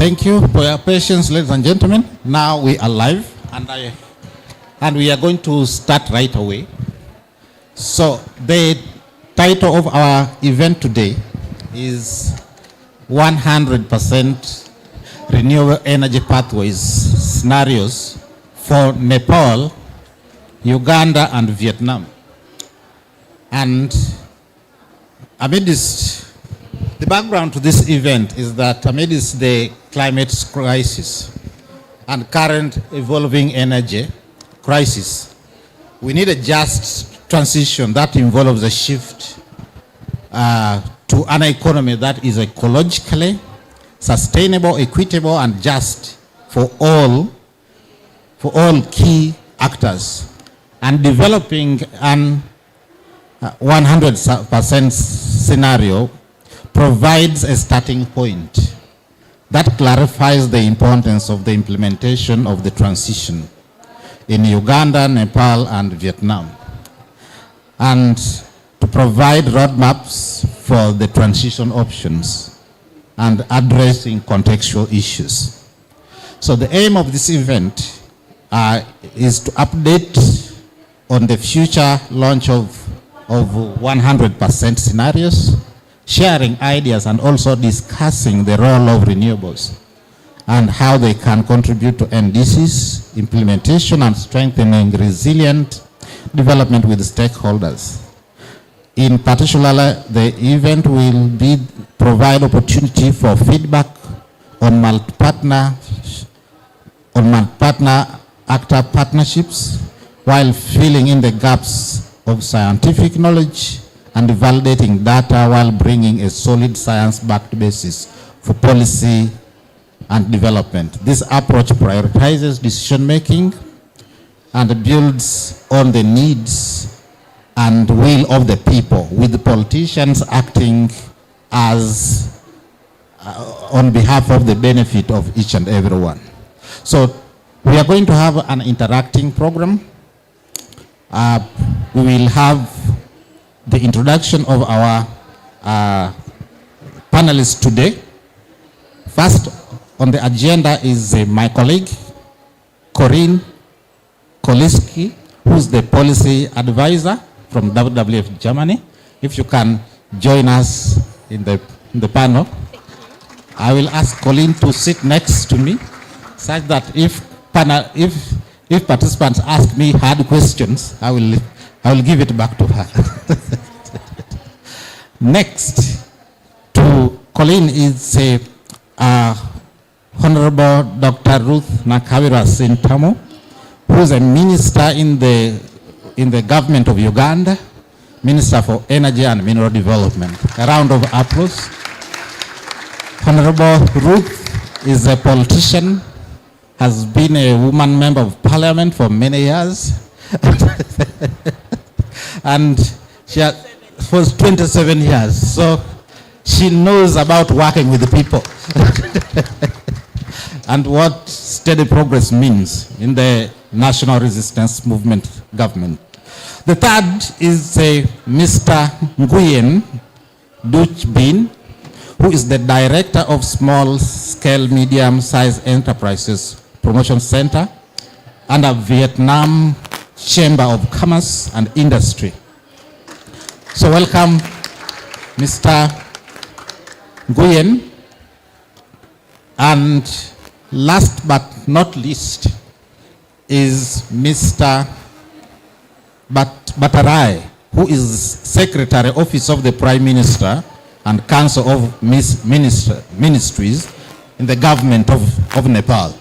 Thank you for your patience, ladies and gentlemen. Now we are live, and we are going to start right away. So the title of our event today is 100% Renewable Energy Pathways Scenarios for Nepal, Uganda, and Vietnam. And amidst the background to this event is that amidst the climate crisis and current evolving energy crisis, we need a just transition that involves a shift to an economy that is ecologically sustainable, equitable, and just for all key actors, and developing an 100% scenario provides a starting point that clarifies the importance of the implementation of the transition in Uganda, Nepal, and Vietnam, and to provide roadmaps for the transition options and addressing contextual issues. So the aim of this event is to update on the future launch of 100% scenarios, sharing ideas, and also discussing the role of renewables and how they can contribute to NDC's implementation and strengthening resilient development with stakeholders. In particular, the event will provide opportunity for feedback on multi-partner actor partnerships while filling in the gaps of scientific knowledge and validating data while bringing a solid science-backed basis for policy and development. This approach prioritizes decision-making and builds on the needs and will of the people, with the politicians acting as on behalf of the benefit of each and everyone. So we are going to have an interacting program. We will have the introduction of our panelists today. First on the agenda is my colleague, Corinne Koliski, who's the policy advisor from WWF Germany. If you can join us in the panel. I will ask Colleen to sit next to me, such that if participants ask me hard questions, I will give it back to her. Next to Colleen is Honorable Dr. Ruth Nakabira Sintamo, who is a minister in the government of Uganda, Minister for Energy and Mineral Development. A round of applause. Honorable Ruth is a politician, has been a woman member of parliament for many years, and she has, for 27 years. So she knows about working with the people and what steady progress means in the national resistance movement government. The third is Mr. Nguyen Duchbin, who is the director of Small Scale Medium-Sized Enterprises Promotion Center under Vietnam Chamber of Commerce and Industry. So welcome, Mr. Nguyen. And last but not least is Mr. Batarai, who is Secretary, Office of the Prime Minister and Council of Ministries in the government of Nepal.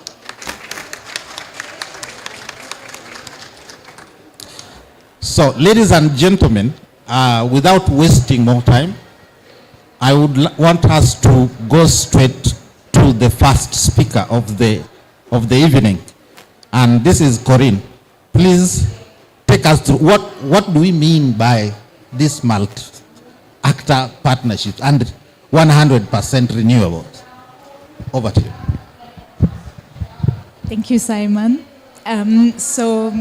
So, ladies and gentlemen, without wasting more time, I would want us to go straight to the first speaker of the evening, and this is Corinne. Please take us through what do we mean by this multi-actor partnerships and 100% renewables. Over to you. Thank you, Simon. So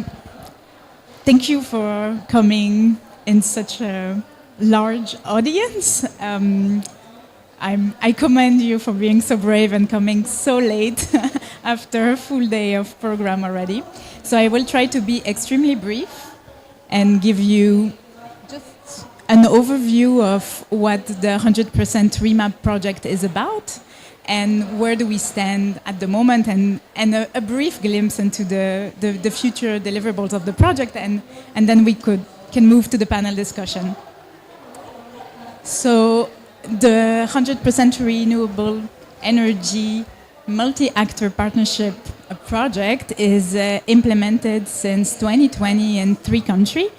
thank you for coming in such a large audience. I commend you for being so brave and coming so late after a full day of program already. So I will try to be extremely brief and give you just an overview of what the 100% Remap project is about and where do we stand at the moment, and a brief glimpse into the future deliverables of the project, and then we can move to the panel discussion. So the 100% renewable energy multi-actor partnership project is implemented since 2020 in 3 countries,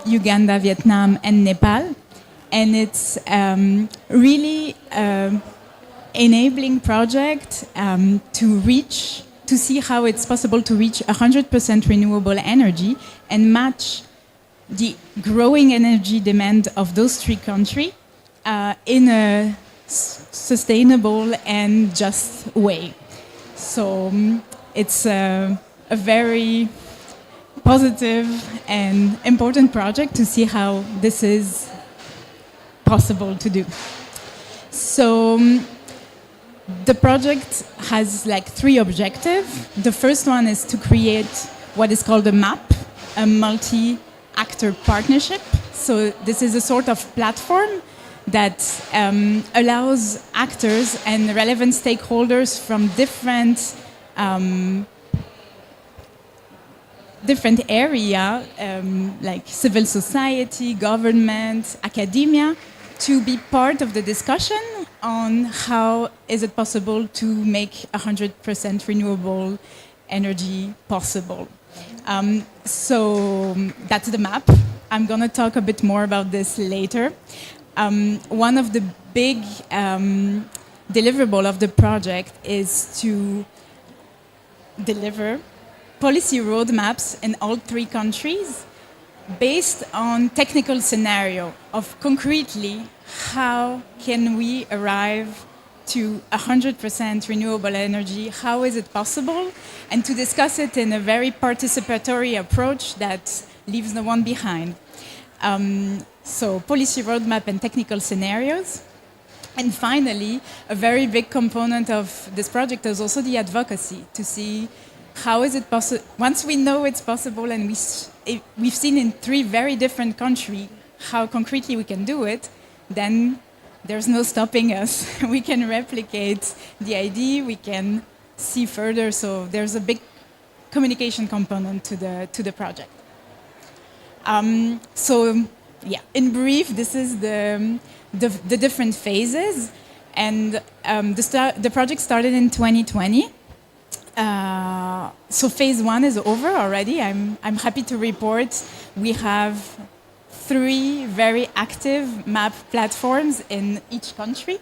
Uganda, Vietnam, and Nepal. And it's really enabling project to see how it's possible to reach 100% renewable energy and match the growing energy demand of those 3 countries in a sustainable and just way. So it's a very positive and important project to see how this is possible to do. So the project has like 3 objectives. The first one is to create what is called a MAP, a multi-actor partnership. So this is a sort of platform that allows actors and relevant stakeholders from different area, like civil society, government, academia, to be part of the discussion on how is it possible to make 100% renewable energy possible. So that's the map. I'm going to talk a bit more about this later. One of the big deliverable of the project is to deliver policy roadmaps in all 3 countries based on technical scenario of concretely how can we arrive to 100% renewable energy, how is it possible, and to discuss it in a very participatory approach that leaves no one behind. So policy roadmap and technical scenarios. And finally, a very big component of this project is also the advocacy, to see how is it possible. Once we know it's possible and we've seen in 3 very different countries how concretely we can do it, then there's no stopping us. We can replicate the idea, we can see further, so there's a big communication component to the project. So yeah, in brief, this is the different phases, and the project started in 2020. So phase 1 is over already. I'm happy to report we have 3 very active map platforms in each country.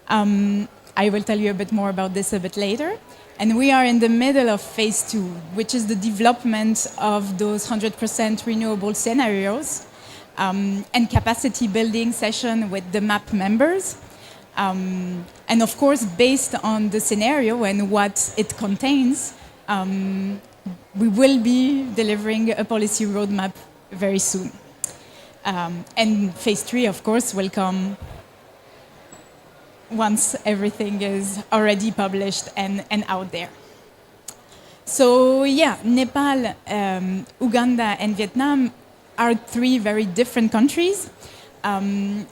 I will tell you a bit more about this a bit later. And we are in the middle of phase 2, which is the development of those 100% renewable scenarios and capacity building session with the MAP members. And of course, based on the scenario and what it contains, we will be delivering a policy roadmap very soon. And phase 3, of course, will come once everything is already published and out there. So yeah, Nepal, Uganda, and Vietnam are 3 very different countries. And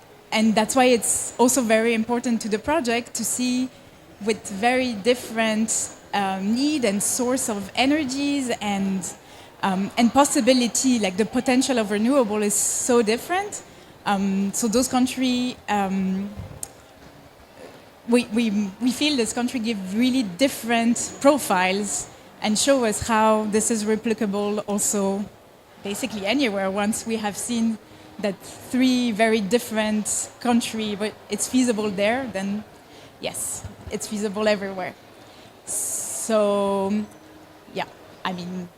that's why it's also very important to the project to see with very different need and source of energies and possibility, like the potential of renewable is so different. So those countries, we feel this country give really different profiles and show us how this is replicable also basically anywhere. Once we have seen that 3 very different countries, but it's feasible there, then yes, it's feasible everywhere. So yeah, I mean,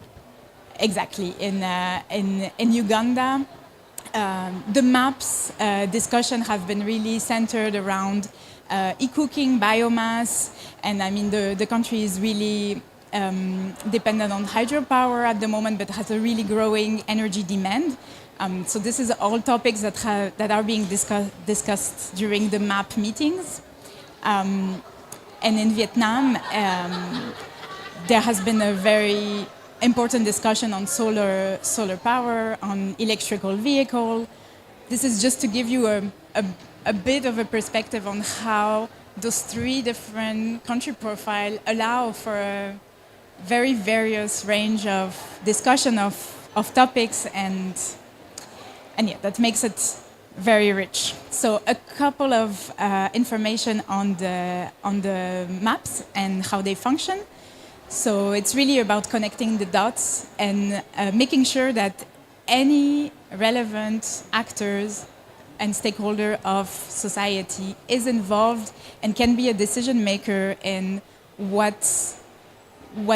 exactly. In Uganda, the maps discussion have been really centered around e-cooking, biomass, and I mean the country is really dependent on hydropower at the moment, but has a really growing energy demand. So this is all topics that are being discussed during the MAP meetings. And in Vietnam, there has been a very important discussion on solar power, on electrical vehicle. This is just to give you a bit of a perspective on how those three different country profiles allow for a very various range of discussion of topics, and yeah, that makes it very rich. So a couple of information on the maps and how they function. So it's really about connecting the dots and making sure that any relevant actors and stakeholder of society is involved and can be a decision maker in what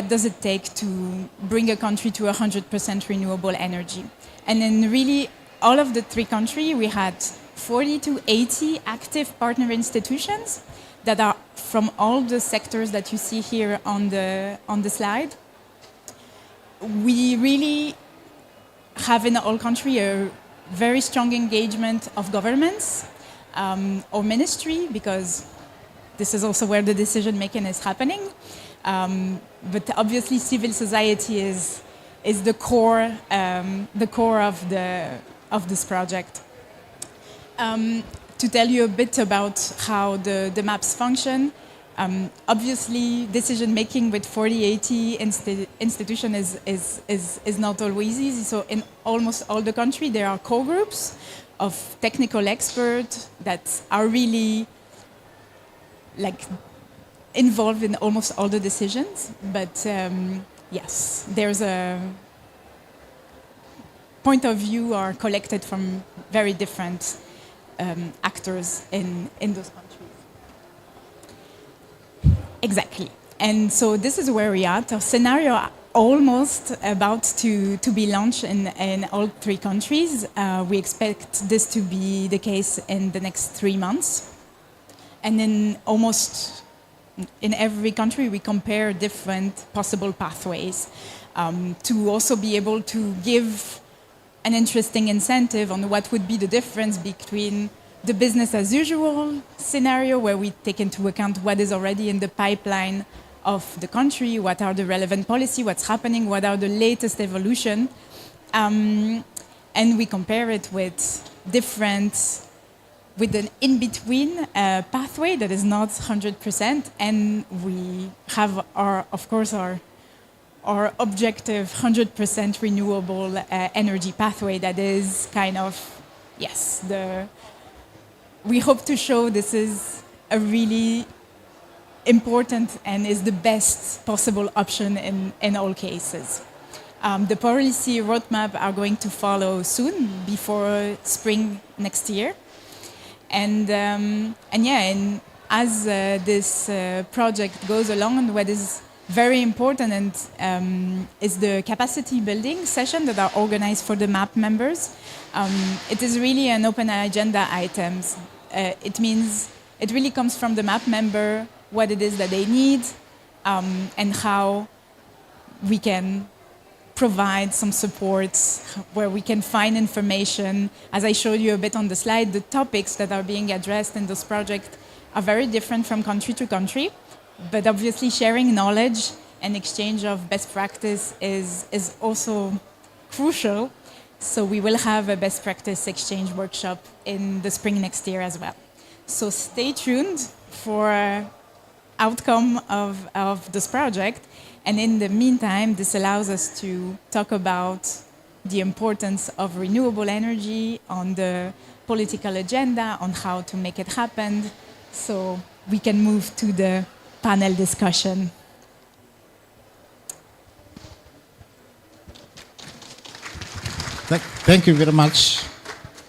does it take to bring a country to 100% renewable energy. And in really all of the three countries, we had 40 to 80 active partner institutions that are from all the sectors that you see here on the slide. We really have in all countries a very strong engagement of governments or ministry, because this is also where the decision making is happening. But obviously, civil society is the core of this project. To tell you a bit about how the maps function, obviously, decision making with 40-80 institutions is not always easy. So in almost all the country, there are core groups of technical experts that are really involved in almost all the decisions. But yes, there's a point of view are collected from very different actors in those countries. Exactly. And so this is where we are. Our scenario are almost about to be launched in all three countries. We expect this to be the case in the next 3 months. And in almost in every country, we compare different possible pathways to also be able to give an interesting incentive on what would be the difference between the business as usual scenario, where we take into account what is already in the pipeline of the country, what are the relevant policy, what's happening, what are the latest evolution, and we compare it with an in-between pathway that is not 100%, and we have our objective 100% renewable energy pathway that is kind of, yes, we hope to show this is a really important and is the best possible option in all cases. The policy roadmap are going to follow soon, before spring next year. And as this project goes along, what is very important is the capacity building session that are organized for the MAP members. It is really an open agenda items. It means it really comes from the MAP member what it is that they need and how we can provide some supports, where we can find information. As I showed you a bit on the slide, the topics that are being addressed in this project are very different from country to country. But obviously, sharing knowledge and exchange of best practice is also crucial. So we will have a best practice exchange workshop in the spring next year as well. So stay tuned for outcome of this project. And in the meantime, this allows us to talk about the importance of renewable energy on the political agenda, on how to make it happen. So we can move to the panel discussion. Thank you very much.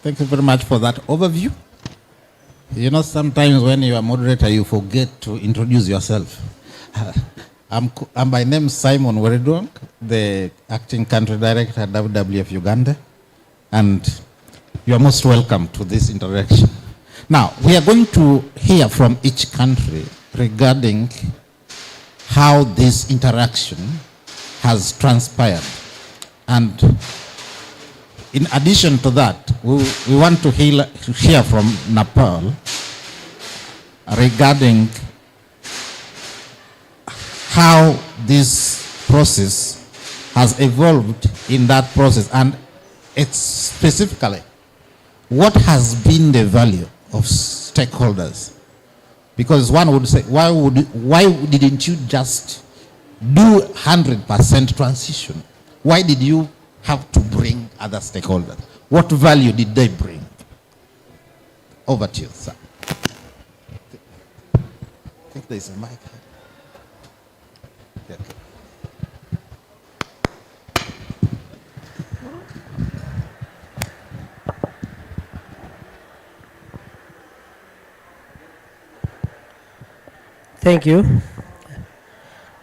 Thank you very much for that overview. You know, sometimes when you are moderator, you forget to introduce yourself. I'm by name Simon Weredong, the acting country director at WWF Uganda, and you are most welcome to this interaction. Now, we are going to hear from each country regarding how this interaction has transpired. And In addition to that, we want to hear from Nepal regarding how this process has evolved in that process, and it's specifically what has been the value of stakeholders. Because one would say, why didn't you just do 100% transition? Why did you have to bring other stakeholders? What value did they bring? Over to you, sir. I think there's a mic. Yeah. Thank you,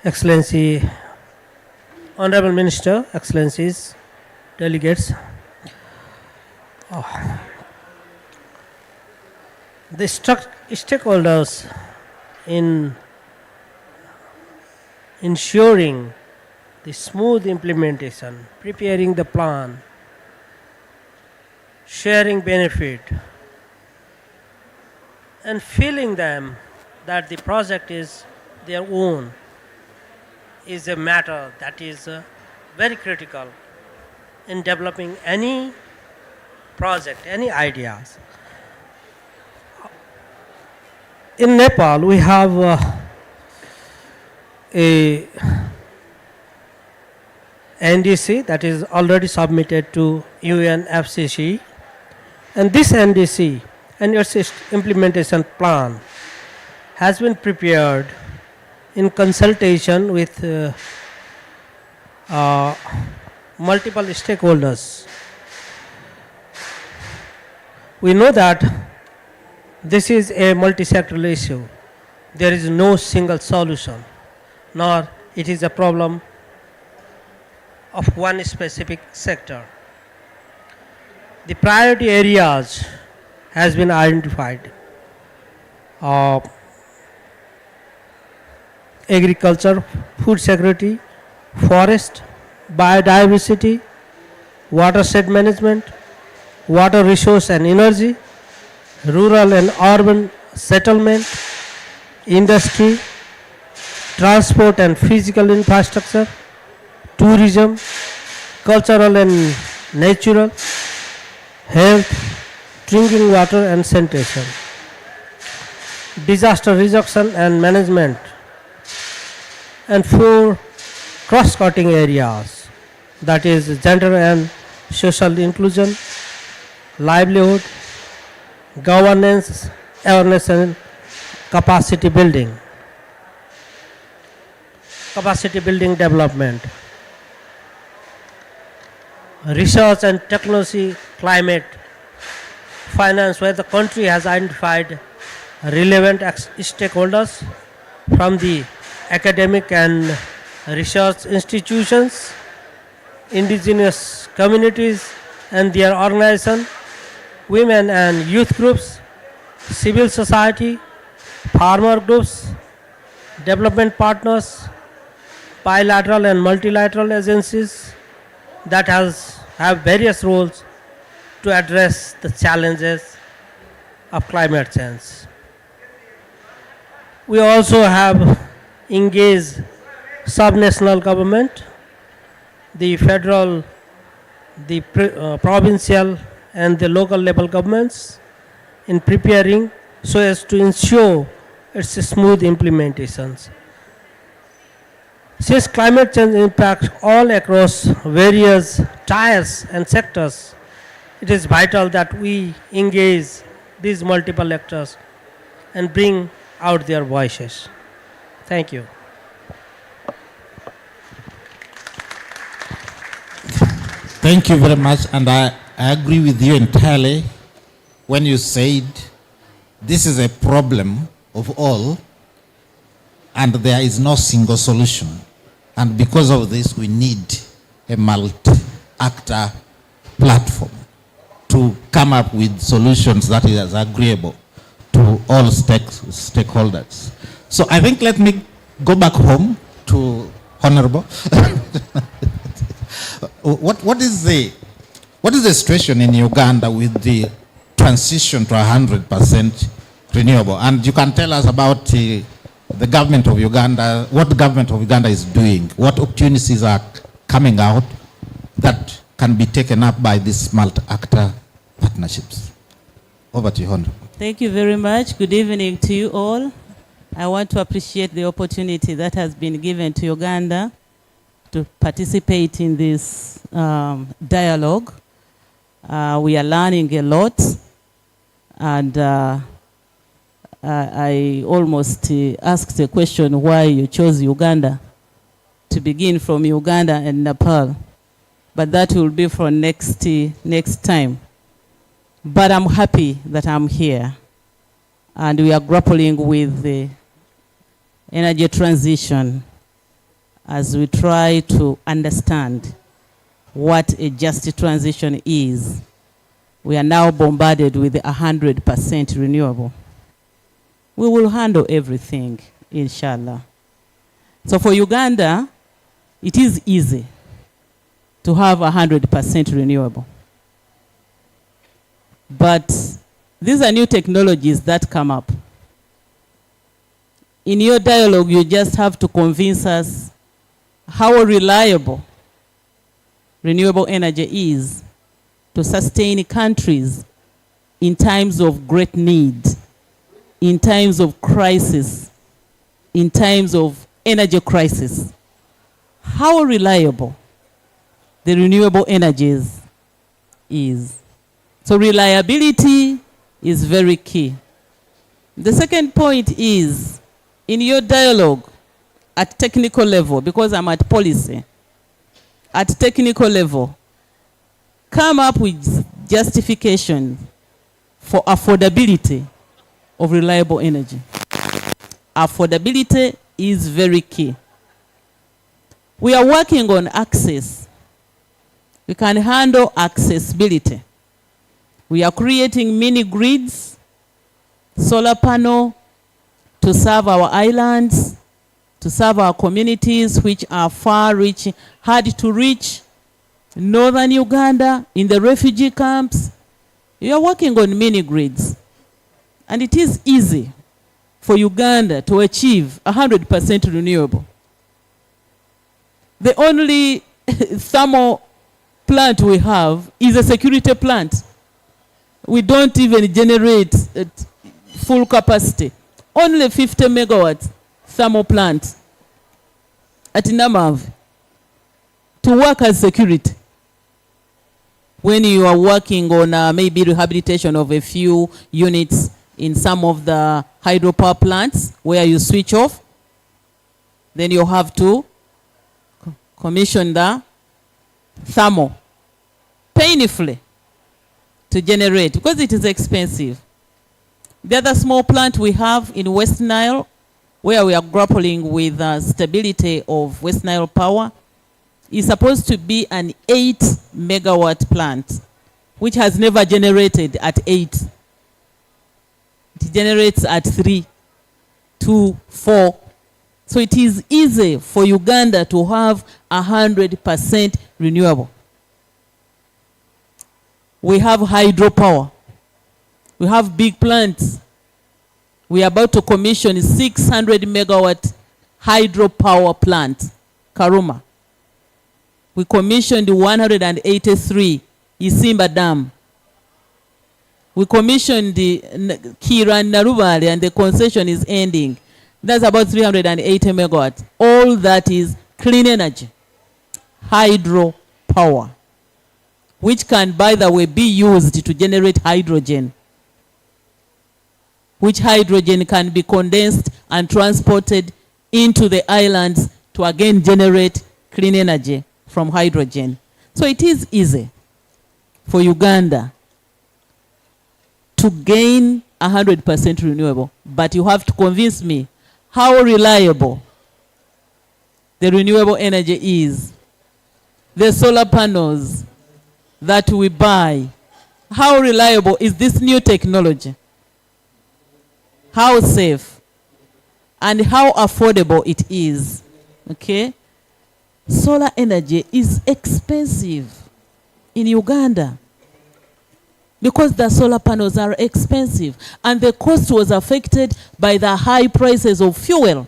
Excellency, Honorable Minister, Excellencies, delegates. The stakeholders in ensuring the smooth implementation, preparing the plan, sharing benefit, and feeling them that the project is their own is a matter that is very critical in developing any project, any ideas. In Nepal, we have a NDC that is already submitted to UNFCCC, and this NDC and its implementation plan has been prepared in consultation with multiple stakeholders. We know that this is a multi-sectoral issue. There is no single solution, nor it is a problem of one specific sector. The priority areas has been identified. Agriculture, food security, forest, biodiversity, watershed management, water resource and energy, rural and urban settlement, industry, transport and physical infrastructure, tourism, cultural and natural, health, drinking water and sanitation, disaster reduction and management, and 4 cross-cutting areas, that is gender and social inclusion, livelihood, governance, awareness and capacity building development, research and technology, climate, finance, where the country has identified relevant stakeholders from the academic and research institutions, indigenous communities and their organization, women and youth groups, civil society, farmer groups, development partners, bilateral and multilateral agencies that have various roles to address the challenges of climate change. We also have engaged subnational government, the federal, the provincial and the local level governments in preparing so as to ensure its smooth implementations. Since climate change impacts all across various tiers and sectors, it is vital that we engage these multiple actors and bring out their voices. Thank you. Thank you very much, and I agree with you entirely when you said this is a problem of all and there is no single solution. And because of this, we need a multi-actor platform to come up with solutions that is agreeable to all stakeholders. So I think let me go back home to Honorable. What is the What is the situation in Uganda with the transition to 100% renewable? And you can tell us about the government of Uganda, what the government of Uganda is doing, what opportunities are coming out that can be taken up by these multi-actor partnerships. Over to you, Honorable. Thank you very much. Good evening to you all. I want to appreciate the opportunity that has been given to Uganda to participate in this dialogue. We are learning a lot, and I almost asked the question why you chose Uganda, to begin from Uganda and Nepal, but that will be for next time. But I'm happy that I'm here, and we are grappling with the energy transition as we try to understand what a just transition is. We are now bombarded with 100% renewable. We will handle everything, inshallah. So for Uganda, it is easy to have 100% renewable. But these are new technologies that come up. In your dialogue, you just have to convince us how reliable renewable energy is to sustain countries in times of great need, in times of crisis, in times of energy crisis. How reliable the renewable energies is. So reliability is very key. The second point is, in your dialogue at technical level, because I'm at policy, at technical level, come up with justification for affordability of reliable energy. Affordability is very key. We are working on access. We can handle accessibility. We are creating mini grids, solar panel, to serve our islands, to serve our communities which are far-reaching, hard to reach, northern Uganda, in the refugee camps. We are working on mini grids. And it is easy for Uganda to achieve 100% renewable. The only thermal plant we have is a security plant. We don't even generate at full capacity. Only 50 megawatts thermal plant at Namav to work as security. When you are working on maybe rehabilitation of a few units in some of the hydropower plants where you switch off, then you have to commission the thermal painfully to generate because it is expensive. The other small plant we have in West Nile, where we are grappling with stability of West Nile power, is supposed to be an 8 megawatt plant, which has never generated at 8. It generates at 3, 2, 4. So it is easy for Uganda to have 100% renewable. We have hydropower. We have big plants. We are about to commission a 600 megawatt hydropower plant, Karuma. We commissioned 183, Isimba Dam. We commissioned the Kira and Narubale, and the concession is ending. That's about 380 megawatts. All that is clean energy, hydropower, which can, by the way, be used to generate hydrogen, which hydrogen can be condensed and transported into the islands to again generate clean energy from hydrogen. So it is easy for Uganda to gain 100% renewable, but you have to convince me how reliable the renewable energy is. The solar panels that we buy, how reliable is this new technology? How safe and how affordable it is, okay? Solar energy is expensive. in Uganda because the solar panels are expensive and the cost was affected by the high prices of fuel.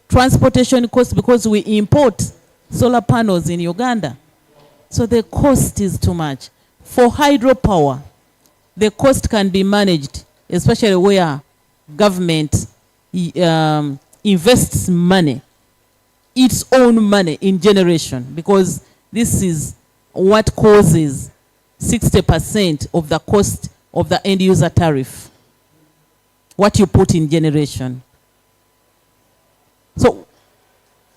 Transportation costs because we import solar panels in Uganda. So the cost is too much. For hydropower, the cost can be managed, especially where government invests money, its own money in generation, because this is what causes 60% of the cost of the end user tariff, what you put in generation. So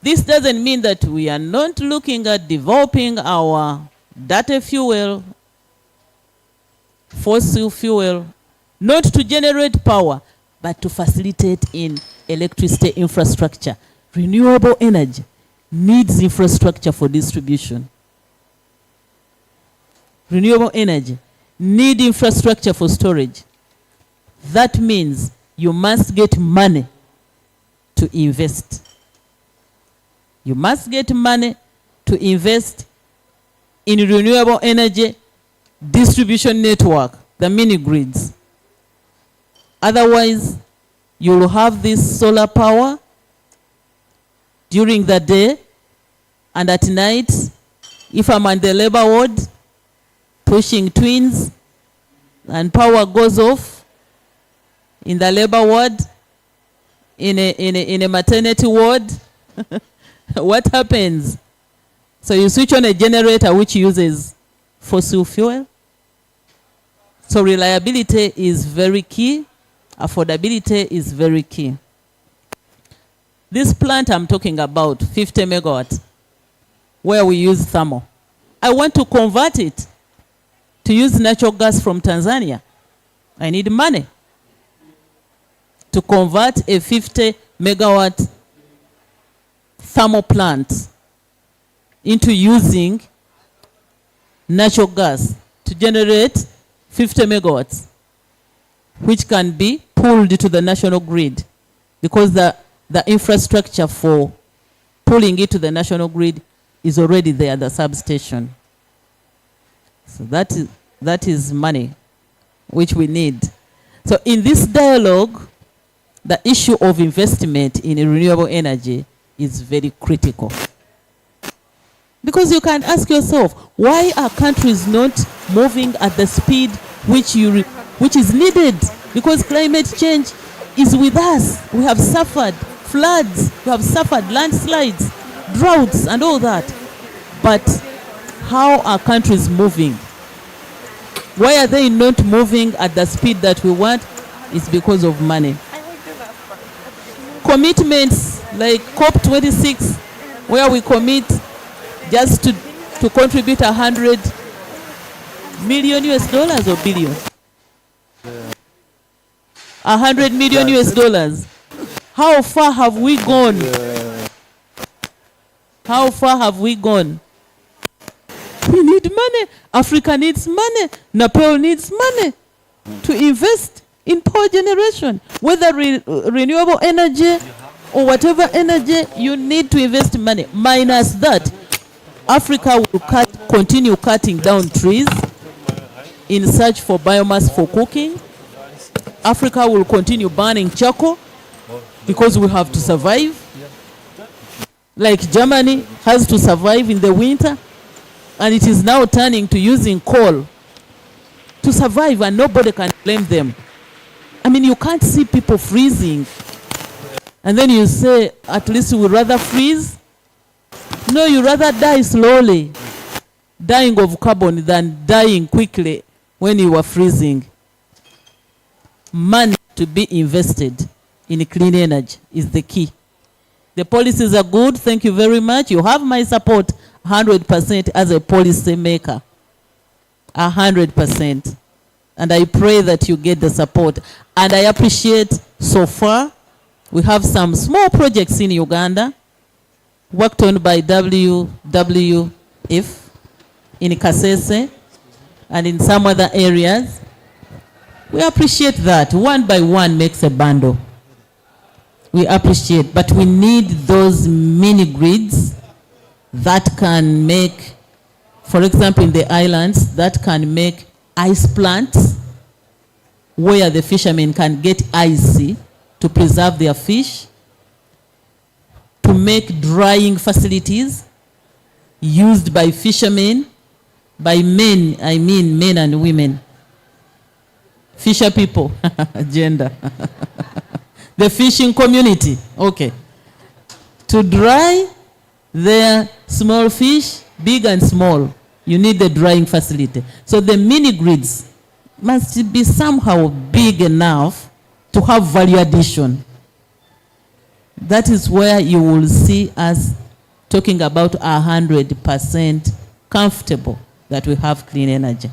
this doesn't mean that we are not looking at developing our dirty fuel, fossil fuel, not to generate power, but to facilitate in electricity infrastructure. Renewable energy needs infrastructure for distribution. Renewable energy needs infrastructure for storage. That means you must get money to invest. You must get money to invest in renewable energy distribution network, the mini grids. Otherwise, you will have this solar power during the day, and at night, if I'm on the labor ward, pushing twins, and power goes off in the labor ward, in a maternity ward, what happens? So you switch on a generator which uses fossil fuel. So reliability is very key. Affordability is very key. This plant I'm talking about, 50 megawatts, where we use thermal. I want to convert it to use natural gas from Tanzania. I need money to convert a 50 megawatt thermal plant into using natural gas to generate 50 megawatts, which can be pulled to the national grid, because the infrastructure for pulling it to the national grid is already there, the substation. So that is money which we need. So in this dialogue, the issue of investment in renewable energy is very critical. Because you can ask yourself, why are countries not moving at the speed which is needed? Because climate change is with us. We have suffered floods, we have suffered landslides, droughts, and all that. But how are countries moving? Why are they not moving at the speed that we want? It's because of money. Commitments like COP26, where we commit just to contribute 100 million US dollars or billion? 100 million US dollars. How far have we gone? How far have we gone? We need money. Africa needs money. Nepal needs money to invest in power generation. Whether renewable energy or whatever energy, you need to invest money. Minus that, Africa will continue cutting down trees in search for biomass for cooking. Africa will continue burning charcoal because we have to survive. Like Germany has to survive in the winter, and it is now turning to using coal to survive, and nobody can blame them. I mean, you can't see people freezing and then you say, at least we would rather freeze. No, you rather die slowly, dying of carbon, than dying quickly when you are freezing. Money to be invested in clean energy is the key. The policies are good. Thank you very much. You have my support 100% as a policy maker. 100%. And I pray that you get the support. And I appreciate so far, we have some small projects in Uganda worked on by WWF in Kasese and in some other areas. We appreciate that. One by one makes a bundle. We appreciate, but we need those mini grids that can make For example, in the islands, that can make ice plants where the fishermen can get icy to preserve their fish, to make drying facilities used by fishermen, by men, I mean men and women. Fisher people, gender. The fishing community, okay. To dry their small fish, big and small, you need the drying facility. So the mini grids must be somehow big enough to have value addition. That is where you will see us talking about 100% comfortable that we have clean energy.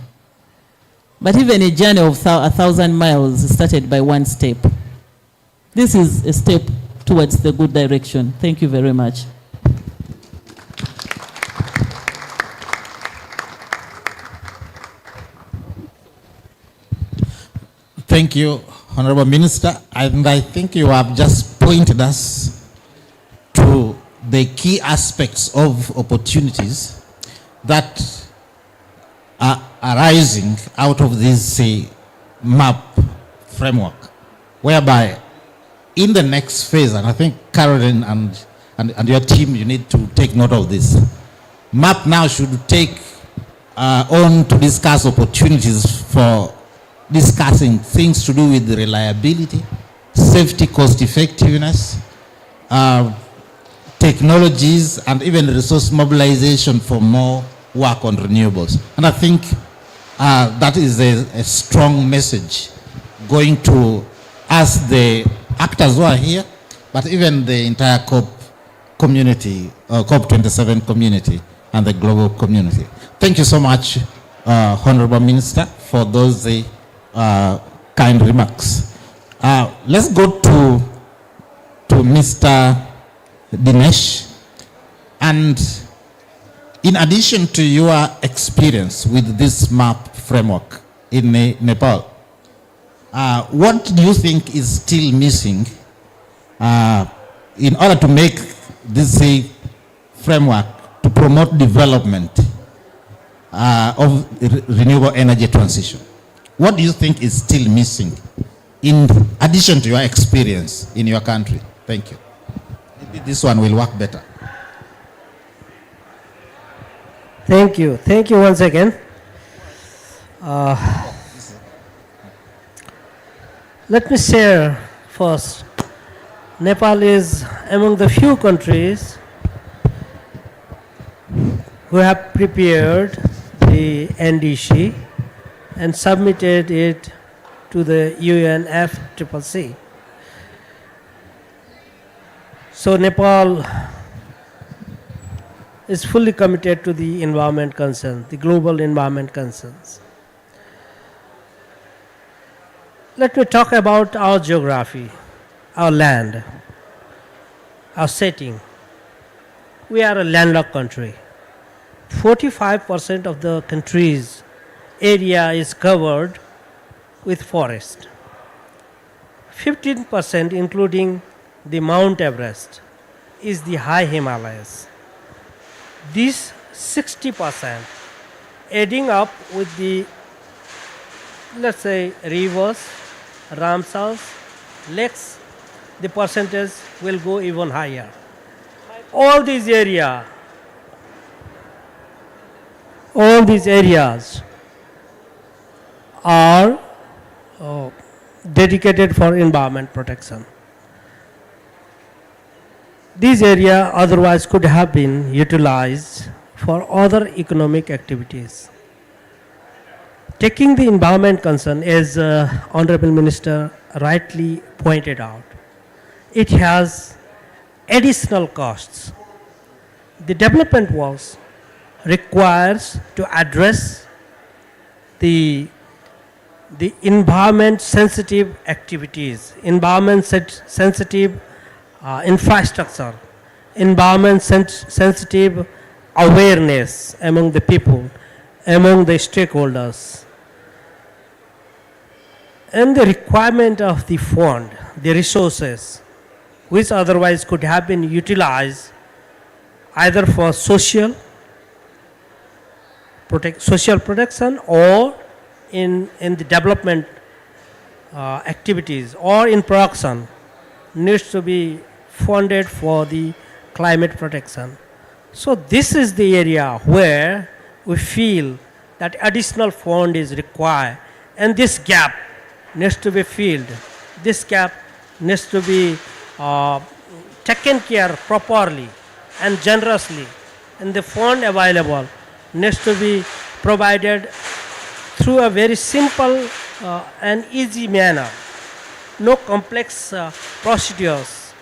But even a journey of 1,000 miles started by one step. This is a step towards the good direction. Thank you very much. Thank you, Honorable Minister. And I think you have just pointed us to the key aspects of opportunities that are arising out of this MAP framework, whereby in the next phase, and I think Caroline and your team, you need to take note of this. MAP now should take on to discuss opportunities for discussing things to do with the reliability, safety, cost effectiveness, technologies, and even resource mobilization for more work on renewables. And I think that is a strong message going to us, the actors who are here, but even the entire COP community, COP27 community, and the global community. Thank you so much, Honorable Minister, for those kind remarks. Let's go to Mr. Dinesh. And in addition to your experience with this MAP framework in Nepal, what do you think is still missing in order to make this framework to promote development of renewable energy transition? What do you think is still missing in addition to your experience in your country? Thank you. Maybe this one will work better. Thank you. Thank you once again. Let me share first. Nepal is among the few countries who have prepared the NDC and submitted it to the UNFCCC. So Nepal is fully committed to the environment concerns, the global environment concerns. Let me talk about our geography, our land, our setting. We are a landlocked country. 45% of the country's area is covered with forest. 15%, including the Mount Everest, is the high Himalayas. This 60% adding up with the, let's say, rivers, Ramsars, lakes, the percentage will go even higher. All these areas are dedicated for environment protection. These areas otherwise could have been utilized for other economic activities. Taking the environment concern, as Honorable Minister rightly pointed out, it has additional costs. The development works requires to address the environment sensitive activities, environment sensitive infrastructure, environment sensitive awareness among the people, among the stakeholders, and the requirement of the fund, the resources, which otherwise could have been utilized either for social social protection or in the development activities or in production needs to be funded for the climate protection. So this is the area where we feel that additional fund is required, and this gap needs to be filled. This gap needs to be taken care properly and generously, and the fund available needs to be provided through a very simple and easy manner. No complex procedures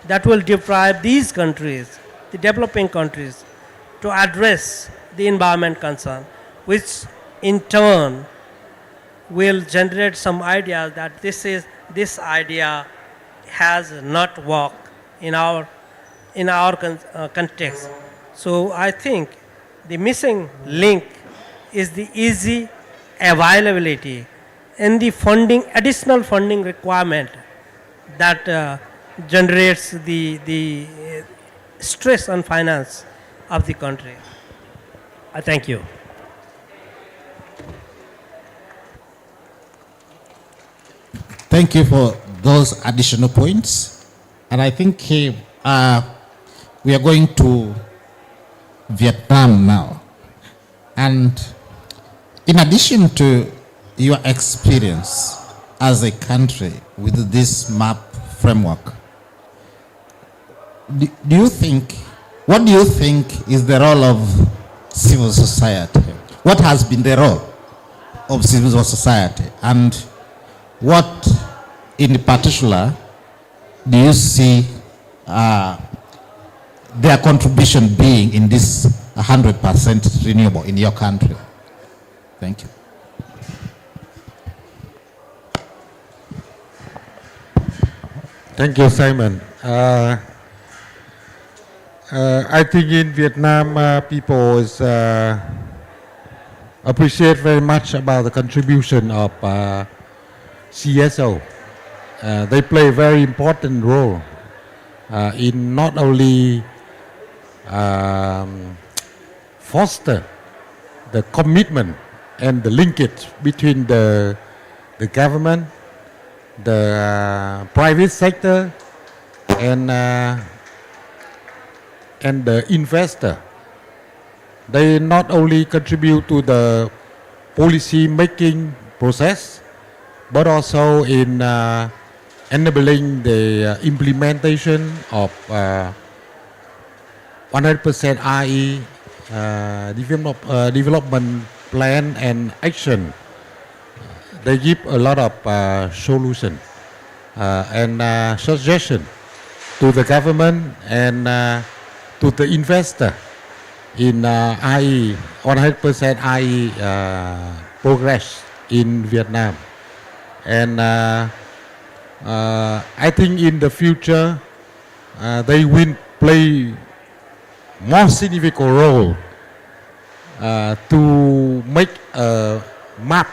that will deprive these countries, the developing countries, to address the environment concern, which in turn will generate some ideas that this idea has not worked in our context. So I think the missing link is the easy availability and the funding, additional funding requirement that generates the stress on finance of the country. I thank you. Thank you for those additional points. And I think we are going to Vietnam now. And in addition to your experience as a country with this MAP framework, what do you think is the role of civil society? What has been the role of civil society? And what in particular do you see their contribution being in this 100% renewable in your country? Thank you. Thank you, Simon. I think in Vietnam, people appreciate very much about the contribution of CSO. They play a very important role in not only foster the commitment and the linkage between the government, the private sector, and the investor. They not only contribute to the policy making process, but also in enabling the implementation of 100% RE development plan and action. They give a lot of solution and suggestion to the government and to the investor in IE 100% IE progress in Vietnam. And I think in the future they will play more significant role to make a map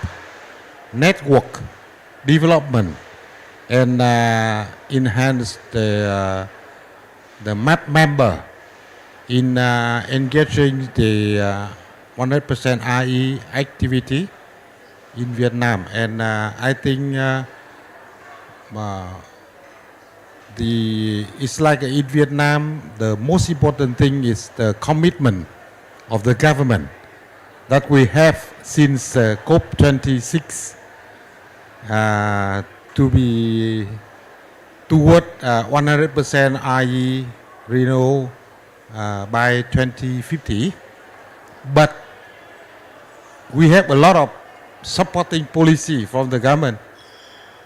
network development and enhance the map member in engaging the 100% RE activity in Vietnam. And I think it's like in Vietnam, the most important thing is the commitment of the government that we have since COP26 to be toward 100% RE renewable by 2050. But we have a lot of supporting policy from the government,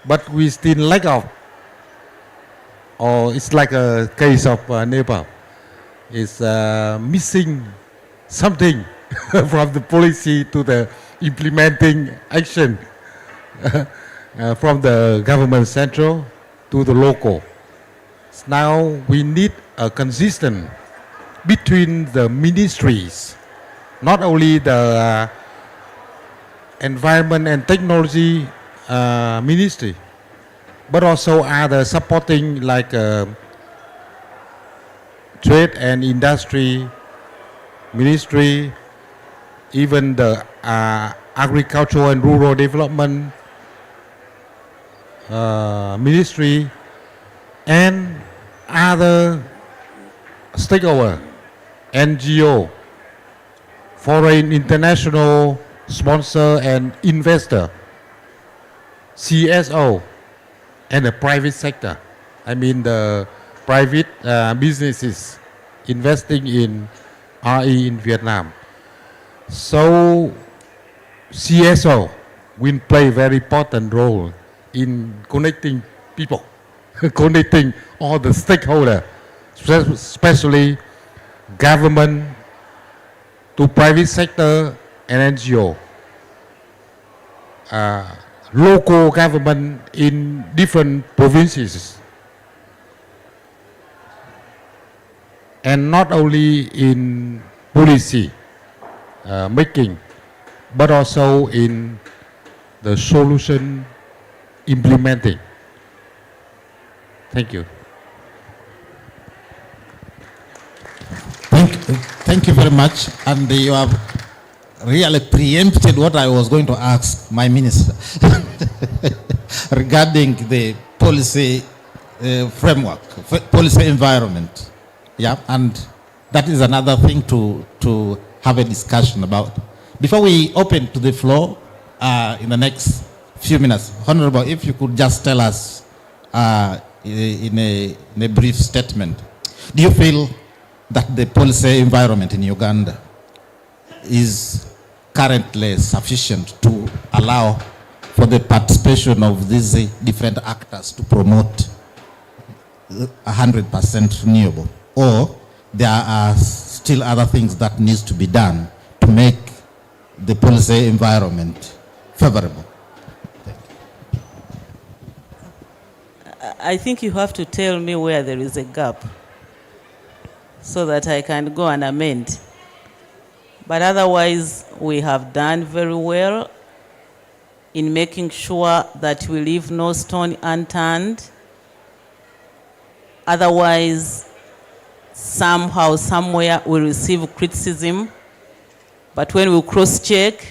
but we still lack of, or it's like a case of Nepal, is missing something from the policy to the implementing action from the government central to the local. Now we need a consistent between the ministries, not only the environment and technology ministry, but also other supporting like trade and industry ministry, even the agricultural and rural development ministry and other stakeholder, NGO, foreign international sponsor and investor, CSO, and the private sector. I mean the private businesses investing in RE in Vietnam. So CSO will play a very important role in connecting people, connecting all the stakeholders, especially government to private sector and NGO, local government in different provinces, and not only in policy making, but also in the solution implementing. Thank you. Thank you very much. And you have really preempted what I was going to ask my minister regarding the policy framework, policy environment. Yeah, and that is another thing to have a discussion about. Before we open to the floor in the next few minutes, Honorable, if you could just tell us in a brief statement, do you feel that the policy environment in Uganda is currently sufficient to allow for the participation of these different actors to promote 100% renewable? Or there are still other things that needs to be done to make the policy environment favorable? I think you have to tell me where there is a gap so that I can go and amend. But otherwise, we have done very well in making sure that we leave no stone unturned. Otherwise, somehow, somewhere, we receive criticism. But when we cross-check,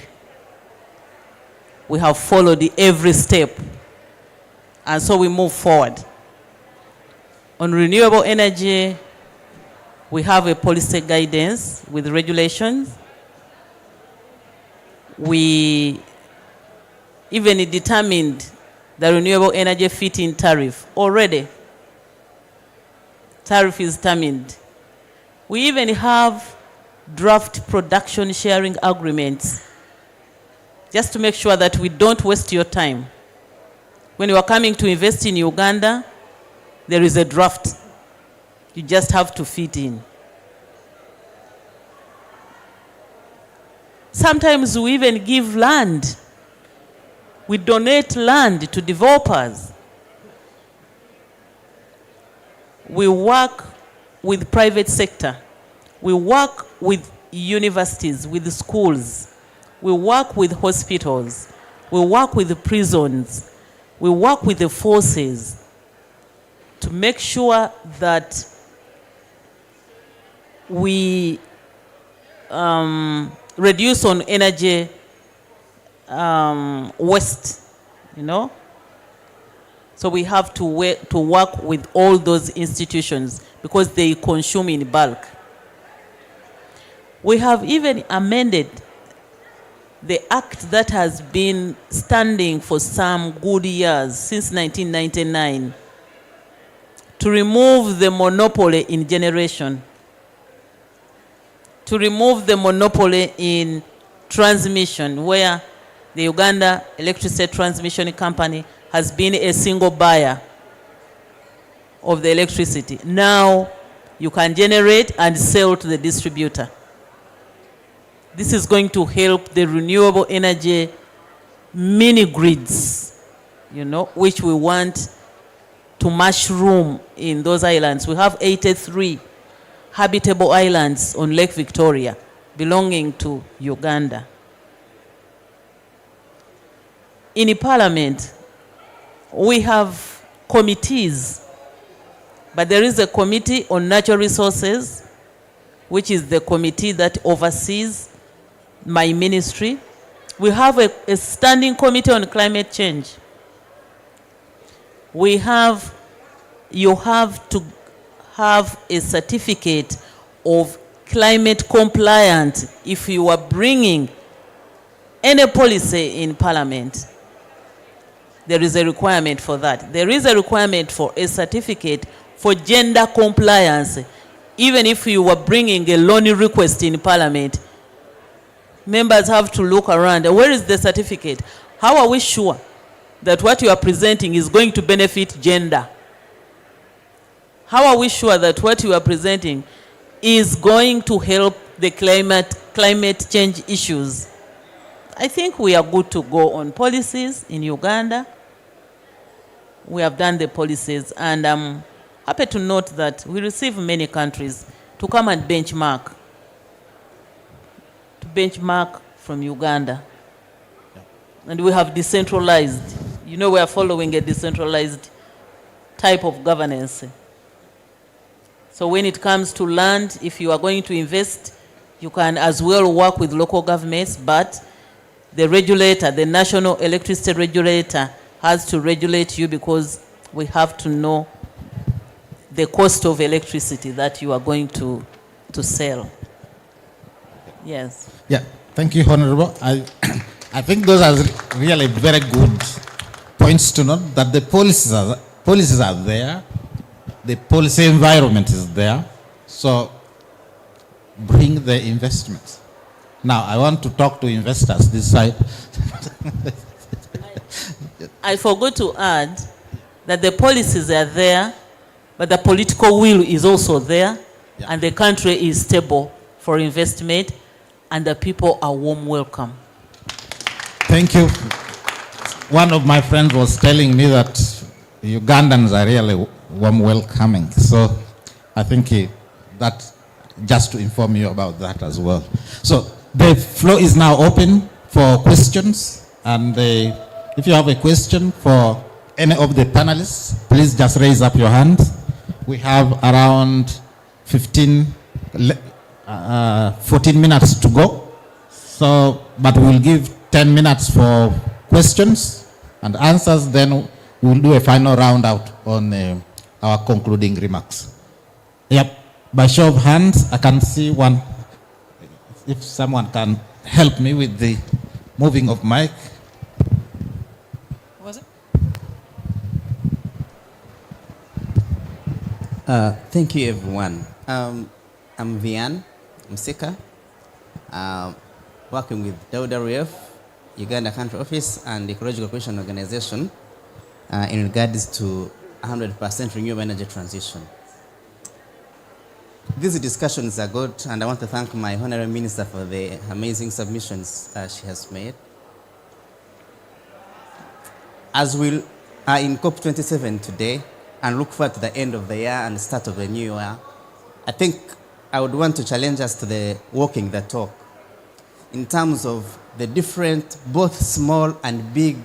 we have followed every step. And so we move forward. On renewable energy, we have a policy guidance with regulations. We even determined the renewable energy feed-in tariff already. Tariff is determined. We even have draft production sharing agreements just to make sure that we don't waste your time. When you are coming to invest in Uganda, there is a draft. You just have to fit in. Sometimes we even give land. We donate land to developers. We work with private sector. We work with universities, with schools. We work with hospitals. We work with the prisons. We work with the forces to make sure that we reduce on energy waste, you know. So we have to work with all those institutions because they consume in bulk. We have even amended the act that has been standing for some good years, since 1999, to remove the monopoly in generation, to remove the monopoly in transmission, where the Uganda Electricity Transmission Company has been a single buyer of the electricity. Now you can generate and sell to the distributor. This is going to help the renewable energy mini grids, you know, which we want to mushroom in those islands. We have 83 habitable islands on Lake Victoria belonging to Uganda. In Parliament, we have committees, but there is a committee on natural resources, which is the committee that oversees my ministry, we have a standing committee on climate change. You have to have a certificate of climate compliant if you are bringing any policy in parliament. There is a requirement for that. There is a requirement for a certificate for gender compliance. Even if you were bringing a loan request in parliament, members have to look around. Where is the certificate? How are we sure that what you are presenting is going to benefit gender? How are we sure that what you are presenting is going to help the climate change issues? I think we are good to go on policies in Uganda. We have done the policies, and I'm happy to note that we receive many countries to come and benchmark from Uganda. And we have decentralized. You know, we are following a decentralized type of governance. So when it comes to land, if you are going to invest, you can as well work with local governments, but the regulator, the national electricity regulator, has to regulate you, because we have to know the cost of electricity that you are going to sell. Yes. Yeah, thank you, Honorable. I think those are really very good points to note, that the policies are there, the policy environment is there, so bring the investments. Now, I want to talk to investors this side. I forgot to add that the policies are there, but the political will is also there, and the country is stable for investment, and the people are warm welcome. Thank you. One of my friends was telling me that Ugandans are really warm welcoming. So I think that just to inform you about that as well. So the floor is now open for questions, and if you have a question for any of the panelists, please just raise up your hand. We have around 14 minutes to go. So, but we'll give 10 minutes for questions and answers, then we'll do a final round out on our concluding remarks. Yep, by show of hands, I can see one. If someone can help me with the moving of mic. Was it? Thank you, everyone. I'm Vian Msika, working with WWF, Uganda Country Office, and the Ecological Cohesion Organization in regards to 100% renewable energy transition. These discussions are good, and I want to thank my Honorable Minister for the amazing submissions she has made. As we are in COP27 today and look forward to the end of the year and the start of the new year, I think I would want to challenge us to the walking the talk in terms of the different, both small and big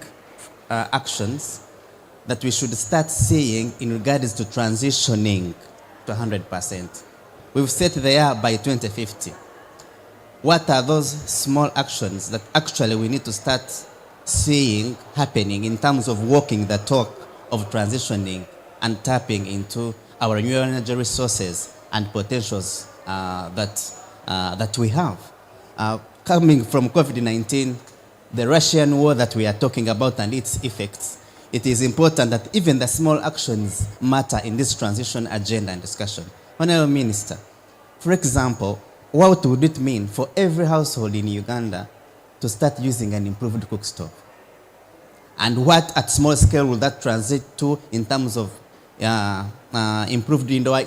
actions that we should start seeing in regards to transitioning to 100%. We've set the year by 2050. What are those small actions that actually we need to start seeing happening in terms of walking the talk of transitioning and tapping into our renewable energy resources and potentials that we have? Coming from COVID-19, the Russian war that we are talking about and its effects, it is important that even the small actions matter in this transition agenda and discussion. Honorable Minister, for example, what would it mean for every household in Uganda to start using an improved cook stove? And what at small scale will that transit to in terms of improved indoor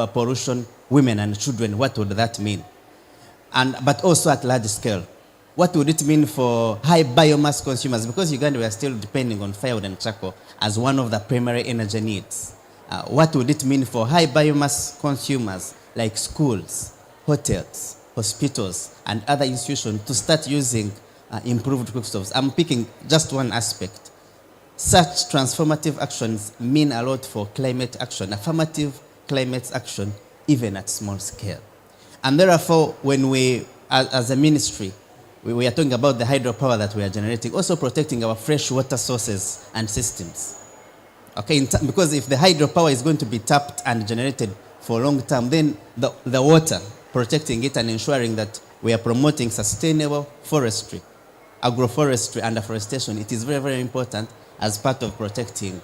pollution, women and children? What would that mean? But also at large scale, what would it mean for high biomass consumers? Because Uganda, we are still depending on firewood and charcoal as one of the primary energy needs. What would it mean for high biomass consumers like schools, hotels, hospitals, and other institutions to start using improved cook stoves? I'm picking just one aspect. Such transformative actions mean a lot for climate action, affirmative climate action, even at small scale. And therefore, when we, as a ministry, we are talking about the hydropower that we are generating, also protecting our fresh water sources and systems. Okay, because if the hydropower is going to be tapped and generated for a long term, then the water, protecting it and ensuring that we are promoting sustainable forestry, agroforestry and afforestation, it is very, very important as part of protecting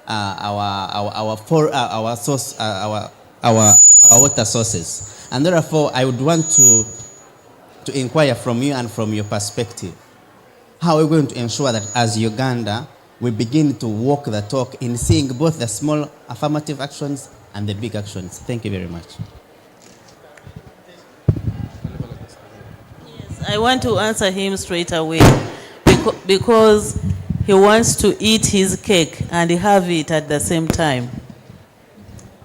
our water sources. And therefore, I would want to inquire from you and from your perspective, how are we going to ensure that as Uganda, we begin to walk the talk in seeing both the small affirmative actions and the big actions? Thank you very much. Yes, I want to answer him straight away because he wants to eat his cake and have it at the same time.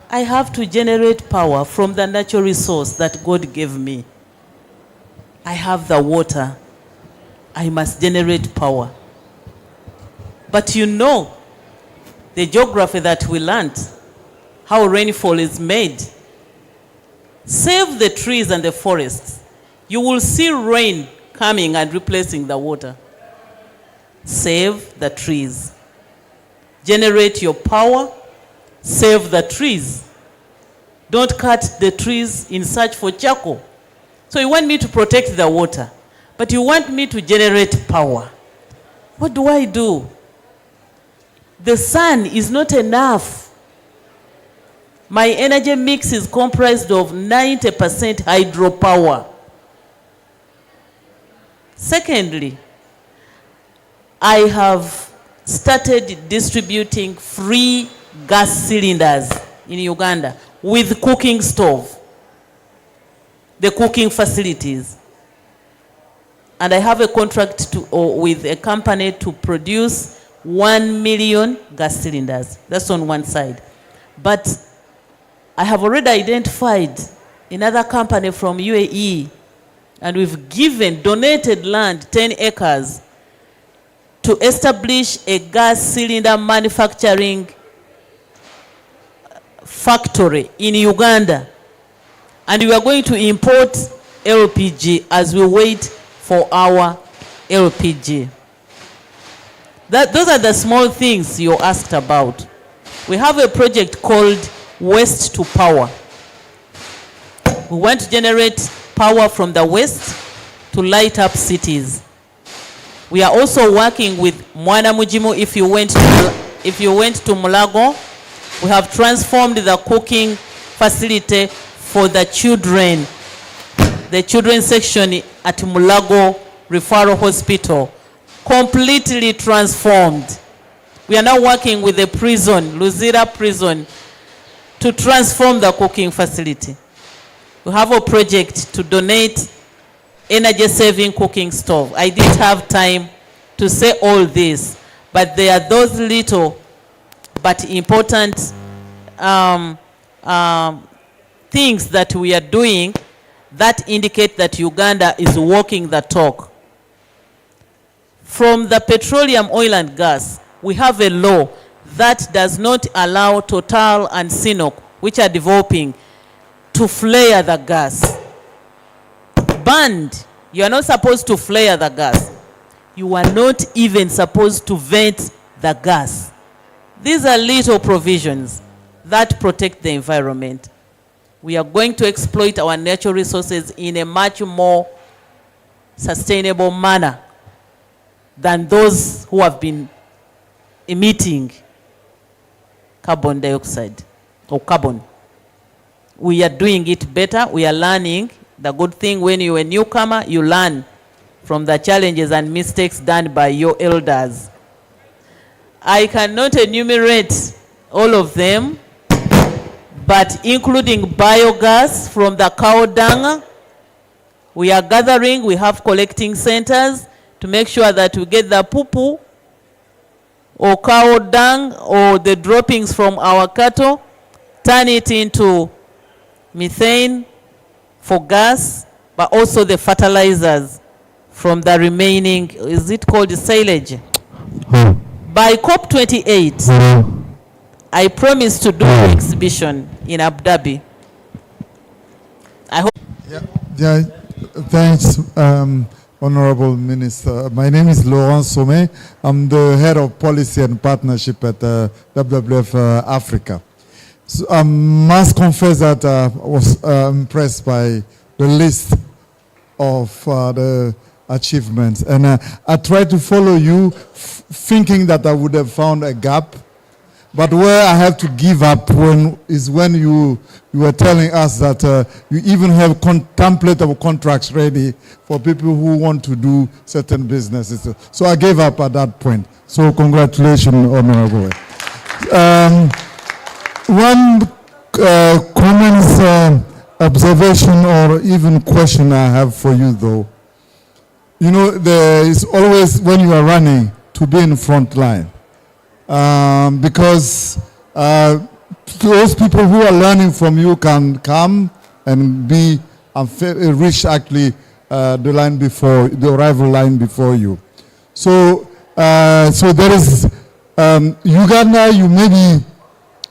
I have to generate power from the natural resource that God gave me. I have the water. I must generate power. But you know, the geography that we learned, how rainfall is made. Save the trees and the forests. You will see rain coming and replacing the water. Save the trees. Generate your power. Save the trees. Don't cut the trees in search for charcoal. So you want me to protect the water, but you want me to generate power. What do? The sun is not enough. My energy mix is comprised of 90% hydropower. Secondly, I have started distributing free gas cylinders in Uganda with cooking stove, the cooking facilities. And I have a contract with a company to produce 1 million gas cylinders. That's on one side. But I have already identified another company from UAE, and we've donated land, 10 acres, to establish a gas cylinder manufacturing factory in Uganda. And we are going to import LPG as we wait for our LPG. Those are the small things you asked about. We have a project called Waste to Power. We want to generate power from the waste to light up cities. We are also working with Mwana Mujimu. If you went to Mulago, we have transformed the cooking facility for the children. The children's section at Mulago Referral Hospital, completely transformed. We are now working with the prison, Luzira prison, to transform the cooking facility. We have a project to donate energy-saving cooking stove. I didn't have time to say all this, but there are those little but important things that we are doing that indicate that Uganda is walking the talk. From the petroleum, oil and gas, we have a law that does not allow Total and Sinopec, which are developing, to flare the gas. Banned. You are not supposed to flare the gas. You are not even supposed to vent the gas. These are little provisions that protect the environment. We are going to exploit our natural resources in a much more sustainable manner than those who have been emitting carbon dioxide or carbon. We are doing it better. We are learning. The good thing, when you're a newcomer, you learn from the challenges and mistakes done by your elders. I cannot enumerate all of them, but including biogas from the cow dung, we are gathering. We have collecting centers to make sure that we get the poo-poo or cow dung or the droppings from our cattle, turn it into methane for gas, but also the fertilizers from the remaining, is it called silage? By COP28, I promise to do an exhibition in Abu Dhabi. I hope. Yeah, thanks. Honorable Minister. My name is Laurent Sommet. I'm the head of policy and partnership at WWF Africa. So I must confess that I was impressed by the list of the achievements. And I tried to follow you thinking that I would have found a gap. But where I have to give up is when you were telling us that you even have template of contracts ready for people who want to do certain businesses. So I gave up at that point. So congratulations, Honorable. One comment, observation, or even question I have for you, though. You know, there is always, when you are running, to be in front line. Because those people who are learning from you can come and be reach actually the line before, the arrival line before you. So, so there is Uganda. You may be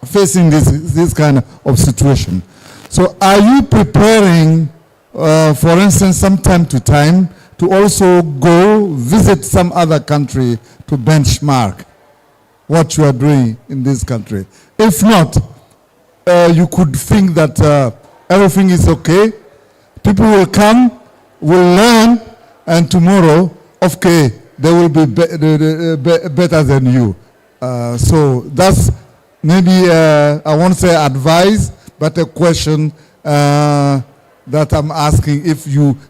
facing this kind of situation. So, are you preparing, for instance, some time to time, to also go visit some other country to benchmark what you are doing in this country? If not, you could think that everything is okay. People will come, will learn, and tomorrow, okay, they will be better than you. So that's maybe, I won't say advice, but a question that I'm asking if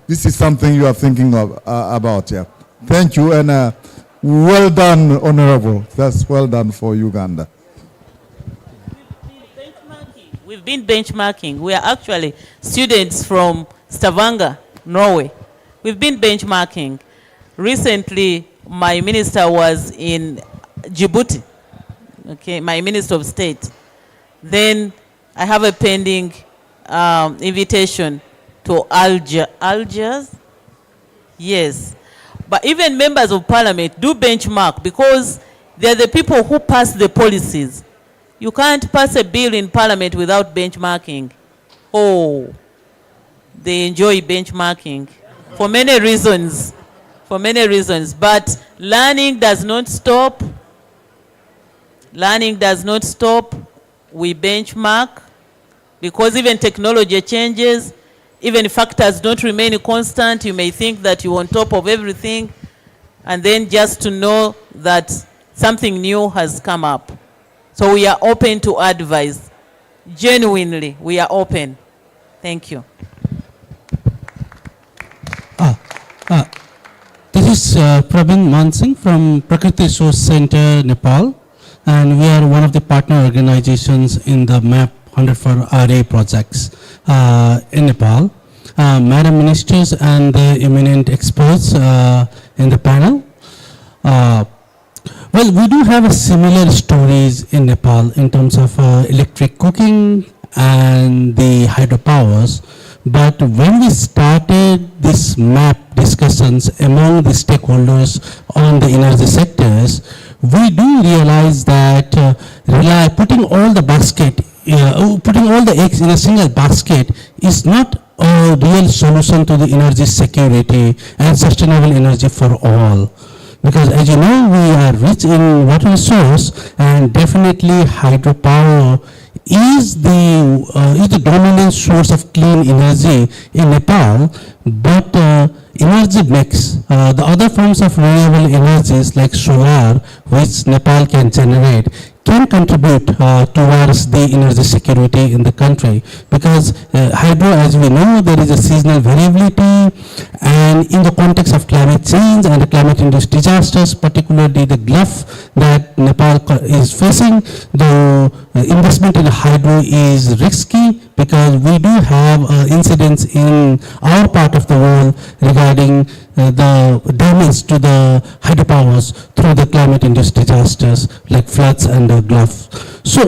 this is something you are thinking of, about. Yeah. Thank you, and well done, Honorable. That's well done for Uganda. We've been benchmarking. We are actually students from Stavanger, Norway. We've been benchmarking. Recently, my minister was in Djibouti, okay, my Minister of State. Then I have a pending invitation to Algiers. Yes. But even members of parliament do benchmark because they're the people who pass the policies. You can't pass a bill in parliament without benchmarking. Oh, they enjoy benchmarking for many reasons. For many reasons. But learning does not stop. Learning does not stop. We benchmark because even technology changes. Even factors don't remain constant. You may think that you're on top of everything, and then just to know that something new has come up. So we are open to advice. Genuinely, we are open. Thank you. This is Pravin Mansingh from Prakriti Resource Center, Nepal, and we are one of the partner organizations in the MAP 100 for RA projects in Nepal. Madam Ministers and the eminent experts in the panel. Well, we do have similar stories in Nepal in terms of electric cooking and the hydropowers. But when we started this MAP discussions among the stakeholders on the energy sectors, we do realize that putting all the eggs in a single basket is not a real solution to the energy security and sustainable energy for all. Because as you know, we are rich in water resource, and definitely hydropower is the dominant source of clean energy in Nepal. But energy mix, the other forms of renewable energies like solar, which Nepal can generate, can contribute towards the energy security in the country, because hydro, as we know, there is a seasonal variability, and in the context of climate change and the climate-induced disasters, particularly the gulf that Nepal is facing, the investment in hydro is risky because we do have incidents in our part of the world regarding the damage to the hydropowers through the climate-induced disasters like floods and the Gulf. So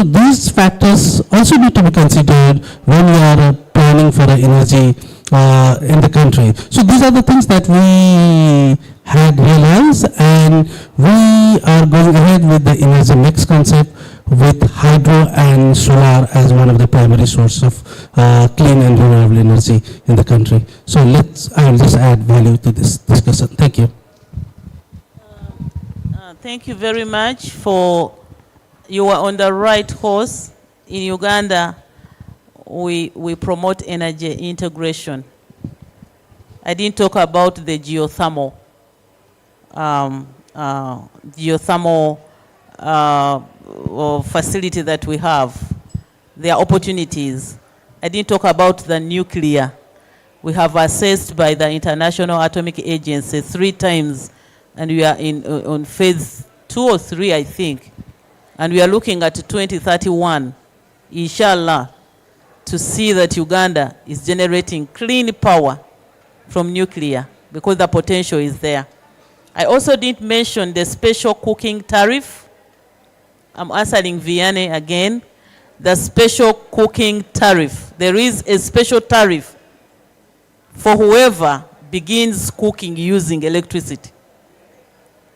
these factors also need to be considered when we are planning for energy in the country. So these are the things that we had realized, and we are going ahead with the energy mix concept with hydro and solar as one of the primary sources of clean and renewable energy in the country. So I will just add value to this discussion. Thank you. Thank you very much you are on the right course. In Uganda, we promote energy integration. I didn't talk about the geothermal facility that we have. There are opportunities. I didn't talk about the nuclear. We have assessed by the International Atomic Agency 3 times, and we are on phase 2 or 3, I think. And we are looking at 2031, inshallah, to see that Uganda is generating clean power from nuclear, because the potential is there. I also didn't mention the special cooking tariff. I'm answering Vianney again. The special cooking tariff. There is a special tariff for whoever begins cooking using electricity.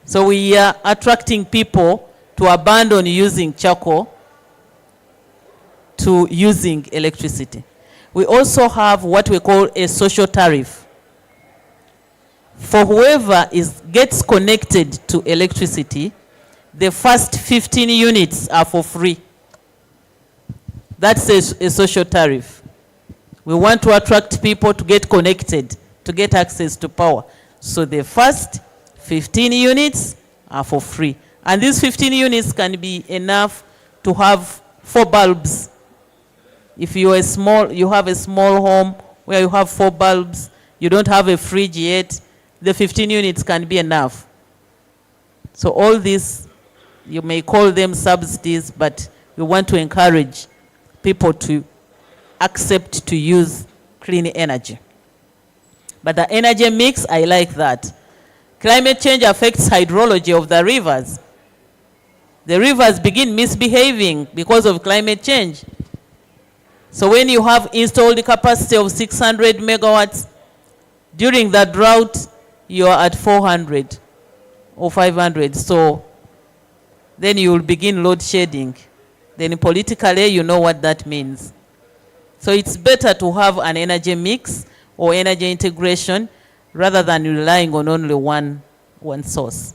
So we are attracting people to abandon using charcoal to using electricity. We also have what we call a social tariff. For whoever gets connected to electricity, the first 15 units are for free. That's a social tariff. We want to attract people to get connected, to get access to power. So the first 15 units are for free. And these 15 units can be enough to have 4 bulbs. If you have a small home where you have 4 bulbs, you don't have a fridge yet, the 15 units can be enough. So all this, you may call them subsidies, but we want to encourage people to accept to use clean energy. But the energy mix, I like that. Climate change affects hydrology of the rivers. The rivers begin misbehaving because of climate change. So when you have installed capacity of 600 megawatts, during the drought, you are at 400 or 500. So then you will begin load shedding. Then politically, you know what that means. So it's better to have an energy mix or energy integration rather than relying on only one source.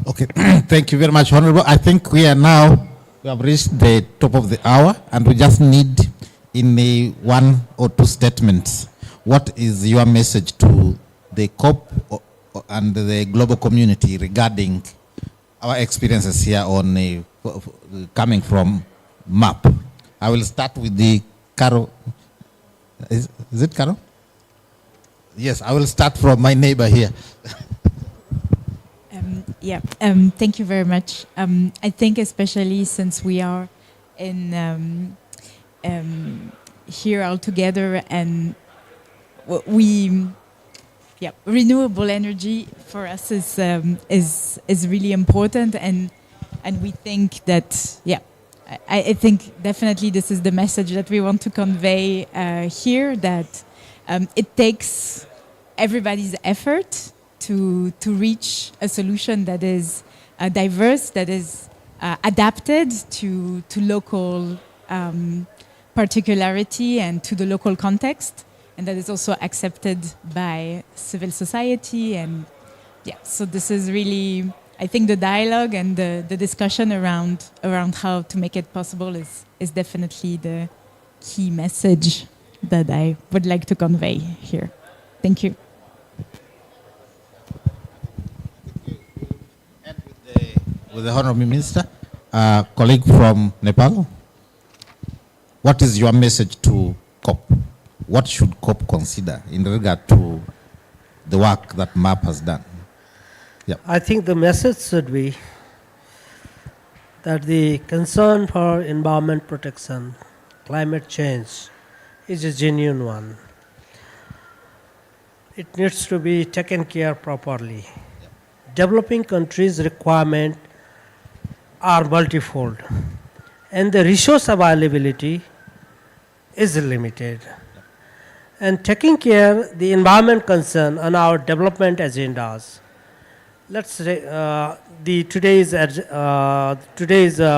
Okay, thank you very much, Honorable. I think we have reached the top of the hour, and we just need in a 1 or 2 statements, what is your message to the COP and the global community regarding our experiences here on coming from MAP? I will start with the Caro. Is it Caro? Yes, I will start from my neighbor here. Thank you very much. I think especially since we are in here all together, and renewable energy for us is really important, and we think that I think definitely this is the message that we want to convey here, that it takes everybody's effort to reach a solution that is diverse, that is adapted to local particularity and to the local context, and that is also accepted by civil society. And so this is really, I think, the dialogue and the discussion around how to make it possible is definitely the key message that I would like to convey here. Thank you. With the Honorable Minister, colleague from Nepal, what is your message to COP? What should COP consider in regard to the work that MAP has done? I think the message should be that the concern for environment protection, climate change, is a genuine one. It needs to be taken care properly. Developing countries' requirements are multifold, and the resource availability is limited. and taking care the environment concern on our development agendas. Let's say today's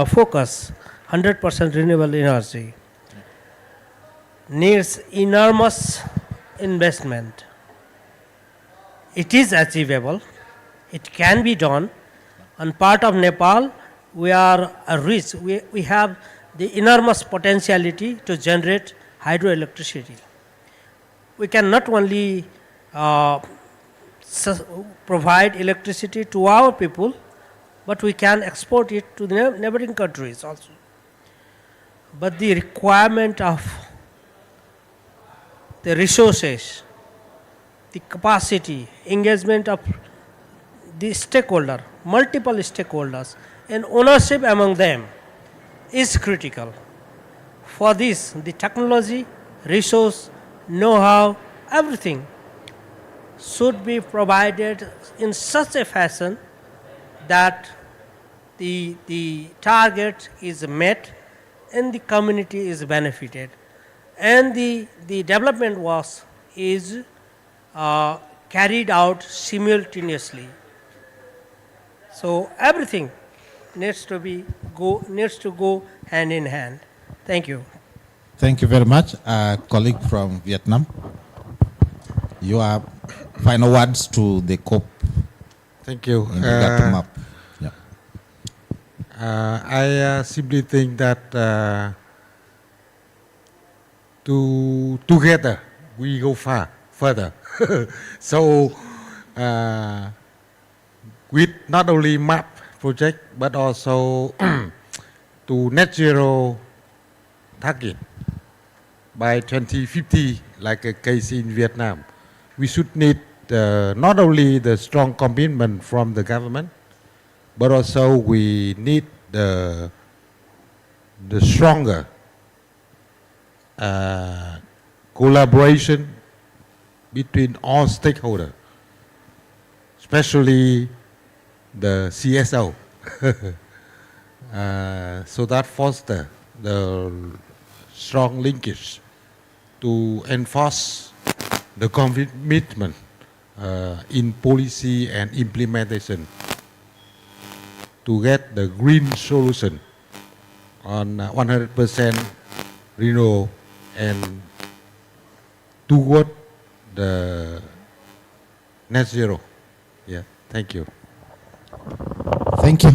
focus, 100% renewable energy, needs enormous investment. It is achievable. It can be done. On part of Nepal, we are rich. We have the enormous potentiality to generate hydroelectricity. We can not only provide electricity to our people, but we can export it to the neighboring countries also. But the requirement of the resources, the capacity, engagement of the stakeholder, multiple stakeholders, and ownership among them is critical. For this, the technology, resource, know-how, everything should be provided in such a fashion that the target is met and the community is benefited, and the development is carried out simultaneously. So everything needs to go hand in hand. Thank you. Thank you very much. Colleague from Vietnam, your final words to the COP Thank you. in regard to MAP. I simply think that together we go further. So with not only MAP project but also to net zero target by 2050, like a case in Vietnam, we should need not only the strong commitment from the government, but also we need the stronger collaboration between all stakeholders, especially the CSO, so that foster the strong linkage to enforce the commitment in policy and implementation to get the green solution on 100% renewable and toward the net zero. Yeah, thank you. Thank you.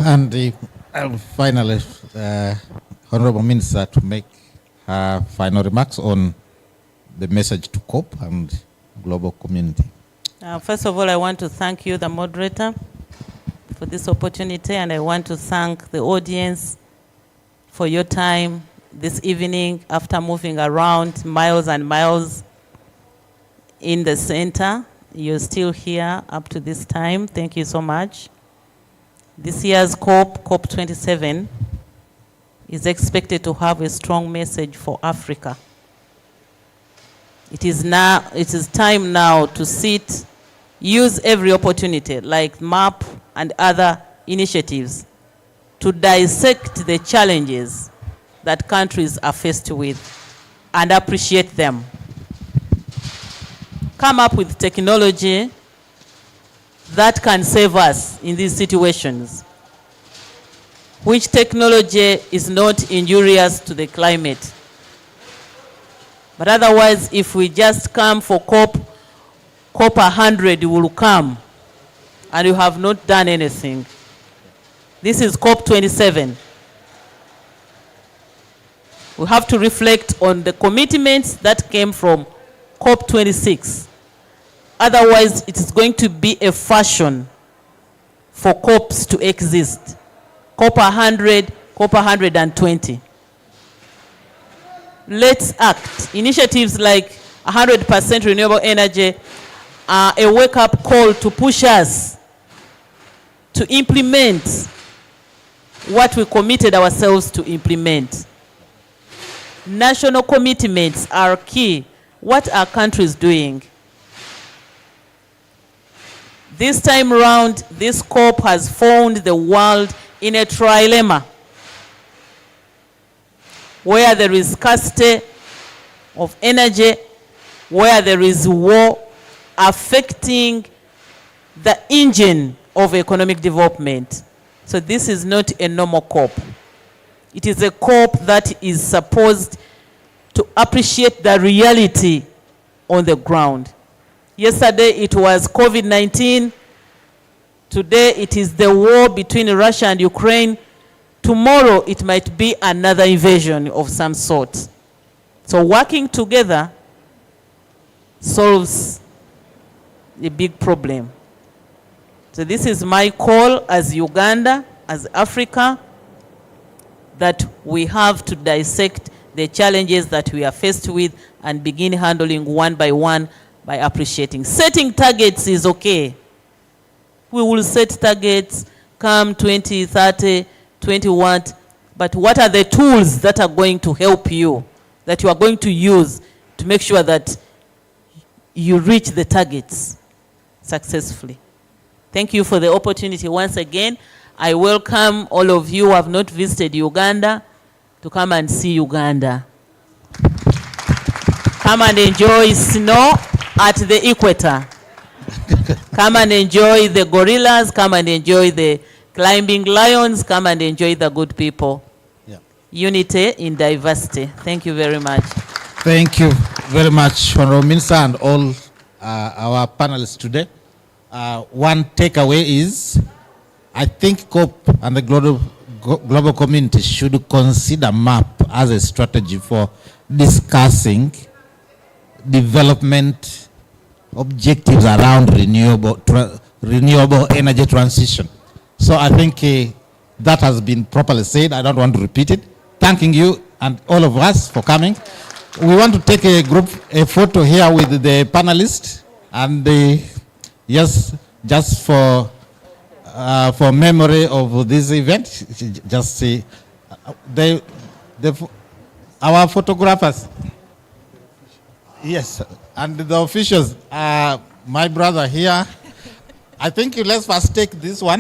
And finally, Honorable Minister to make her final remarks on the message to COP and global community. First of all, I want to thank you, the moderator, for this opportunity, and I want to thank the audience for your time this evening after moving around miles and miles in the center. You're still here up to this time. Thank you so much. This year's COP27, is expected to have a strong message for Africa. It is time now to sit, use every opportunity like MAP and other initiatives to dissect the challenges that countries are faced with and appreciate them. Come up with technology that can save us in these situations. Which technology is not injurious to the climate. But otherwise, if we just come for COP 100 will come and you have not done anything. This is COP27. We have to reflect on the commitments that came from COP26. Otherwise, it is going to be a fashion for COPs to exist. COP 100, COP 120. Let's act. Initiatives like 100% renewable energy are a wake-up call to push us to implement what we committed ourselves to implement. National commitments are key. What are countries doing? This time around, this COP has found the world in a trilemma where there is scarcity of energy, where there is war affecting the engine of economic development. So this is not a normal COP. It is a COP that is supposed to appreciate the reality on the ground. Yesterday it was COVID-19. Today it is the war between Russia and Ukraine. Tomorrow it might be another invasion of some sort. So working together solves a big problem. So this is my call as Uganda, as Africa, that we have to dissect the challenges that we are faced with and begin handling one by one by appreciating. Setting targets is okay. We will set targets, come 2030, 21, but what are the tools that are going to help you, that you are going to use to make sure that you reach the targets successfully? Thank you for the opportunity once again. I welcome all of you who have not visited Uganda to come and see Uganda. Come and enjoy snow at the equator. Come and enjoy the gorillas, come and enjoy the climbing lions, come and enjoy the good people. Yeah. Unity in diversity. Thank you very much. Thank you very much, Honorable Minister, and all our panelists today. One takeaway is, I think COP and the global community should consider MAP as a strategy for discussing development objectives around renewable energy transition. So I think that has been properly said. I don't want to repeat it. Thanking you and all of us for coming. We want to take a photo here with the panelists, and yes, just for memory of this event, just see our photographers. Yes, and the officials. My brother here. I think let's first take this one.